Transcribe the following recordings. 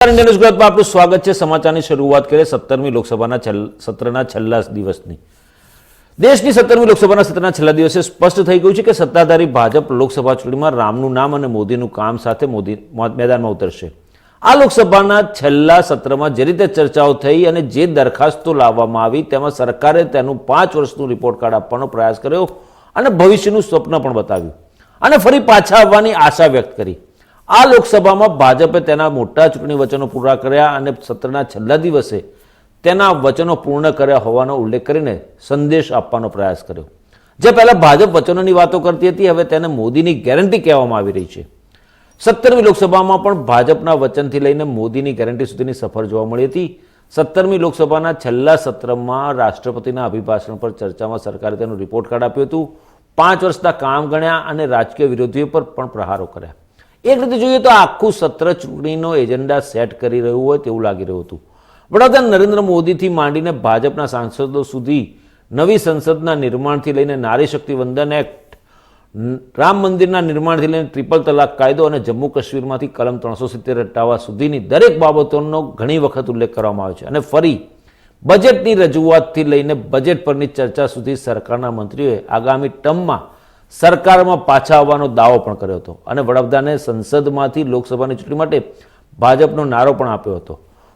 Indian news Gujarat में आपનું સ્વાગત છે। સમાચારની શરૂઆત કરીએ 17મી લોકસભાના સત્રના છેલ્લા દિવસની। દેશની 17મી લોકસભાના સત્રના છેલ્લા દિવસે સ્પષ્ટ થઈ ગયું છે કે સત્તાધારી ભાજપ લોકસભા ચૂંટણીમાં રામનું નામ અને મોદીનું કામ સાથે મેદાનમાં ઉતરશે। આ લોકસભાના છેલ્લા સત્રમાં જે રીતે ચર્ચાઓ થઈ અને જે દરખાસ્તો લાવવામાં આવી તેમાં સરકારે તેનું 5 વર્ષનું રિપોર્ટ કાર્ડ આપવાનો પ્રયાસ કર્યો અને ભવિષ્યનું સ્વપ્ન પણ બતાવ્યું અને ફરી પાછા આવવાની આશા વ્યક્ત કરી। આ લોકસભામાં ભાજપે તેના મોટા ચૂંટણી વચનો પૂરા કર્યા અને સત્રના છેલ્લા દિવસે તેના વચનો પૂર્ણ કર્યા હોવાનો ઉલ્લેખ કરીને સંદેશ આપવાનો પ્રયાસ કર્યો। જે પહેલા ભાજપ વચનોની વાતો કરતી હતી, હવે તેને મોદીની ગેરંટી કહેવામાં આવી રહી છે। 17મી લોકસભામાં પણ ભાજપના વચનથી લઈને મોદીની ગેરંટી સુધીની સફર જોવા મળી હતી। 17મી લોકસભાના છેલ્લા સત્રમાં રાષ્ટ્રપતિના અભિભાષણ પર ચર્ચામાં સરકારે તેનું રિપોર્ટ કાર્ડ આપ્યું હતું। 5 વર્ષના કામ ગણ્યા અને રાજકીય વિરોધીઓ પર પણ પ્રહારો કર્યા। એક રીતે જોઈએ તો આખું સત્ર ચૂંટણીનો એજન્ડા સેટ કરી રહ્યું હોય તેવું લાગી રહ્યું હતું। વડાપ્રધાન નરેન્દ્ર મોદીથી માંડીને ભાજપના સાંસદો સુધી નવી સંસદના નિર્માણથી લઈને નારી શક્તિ વંદન એક્ટ, રામ મંદિરના નિર્માણથી લઈને ટ્રિપલ તલાક કાયદો અને જમ્મુ કાશ્મીરમાંથી કલમ 370 હટાવવા સુધીની દરેક બાબતોનો ઘણી વખત ઉલ્લેખ કરવામાં આવ્યો છે અને ફરી બજેટની રજૂઆતથી લઈને બજેટ પરની ચર્ચા સુધી સરકારના મંત્રીઓએ આગામી ટર્મમાં સરકારમાં પાછા આવવાનો દાવો પણ કર્યો હતો અને વડાપ્રધાને સંસદમાંથી લોકસભાની ચૂંટણી માટે ભાજપનો નારો પણ આપ્યો હતો।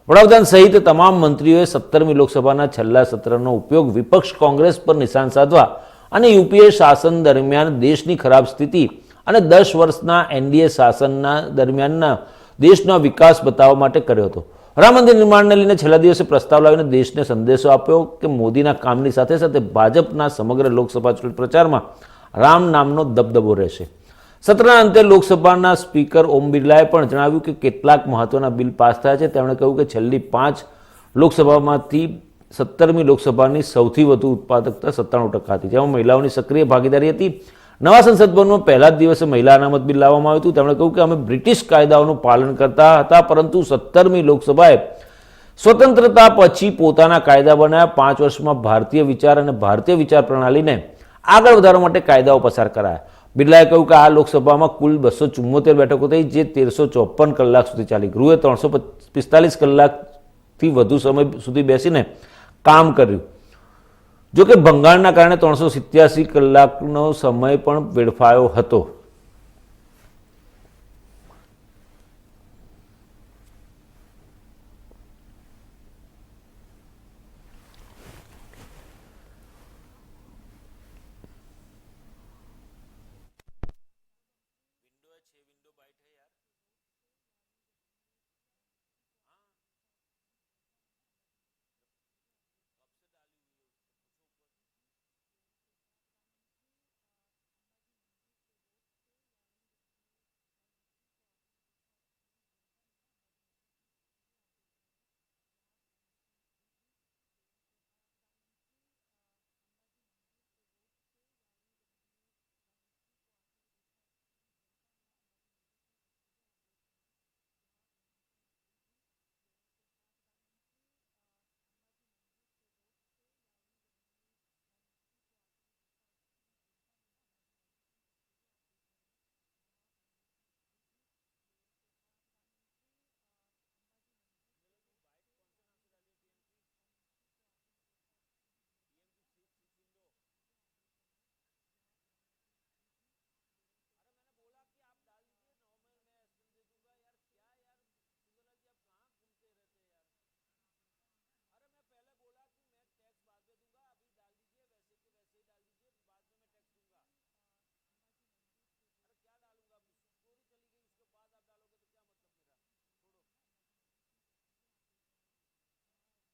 વડાપ્રધાન સહિત તમામ મંત્રીઓએ 17મી લોકસભાના છેલ્લા સત્રનો ઉપયોગ વિપક્ષ કોંગ્રેસ પર નિશાન સાધવા અને યુપીએ શાસન દરમિયાન દેશની ખરાબ સ્થિતિ અને 10 વર્ષના એનડીએ શાસનના દરમિયાનના દેશનો વિકાસ બતાવવા માટે કર્યો હતો। રામ મંદિર નિર્માણને લઈને છેલ્લા દિવસે પ્રસ્તાવ લાવીને દેશને સંદેશો આપ્યો કે મોદીના કામની સાથે સાથે ભાજપના સમગ્ર લોકસભા ચૂંટણી પ્રચારમાં રામ નામનો દબદબો રહેશે। સત્રના અંતે લોકસભાના સ્પીકર ઓમ બિરલાએ પણ જણાવ્યું કે કેટલાક મહત્વના બિલ પાસ થયા છે। તેમણે કહ્યું કે છેલ્લી 5 લોકસભામાંથી 17મી લોકસભાની સૌથી વધુ ઉત્પાદકતા 97% હતી, જેમાં મહિલાઓની સક્રિય ભાગીદારી હતી। નવા સંસદ ભવનમાં પહેલા જ દિવસે મહિલા અનામત બિલ લાવવામાં આવ્યું હતું। તેમણે કહ્યું કે અમે બ્રિટિશ કાયદાઓનું પાલન કરતા હતા, પરંતુ 17મી લોકસભાએ સ્વતંત્રતા પછી પોતાના કાયદા બનાવ્યા। 5 વર્ષમાં ભારતીય વિચાર અને ભારતીય વિચાર પ્રણાલીને આગળ વધારવા માટે કાયદાઓ પસાર કરાયા। બિરલાએ કહ્યું કે આ લોકસભામાં કુલ 274 બેઠકો થઈ, જે 1354 કલાક સુધી ચાલી। ગૃહે 345 કલાકથી વધુ સમય સુધી બેસીને કામ કર્યું। જોકે ભંગાણના કારણે 387 કલાકનો સમય પણ વેડફાયો હતો।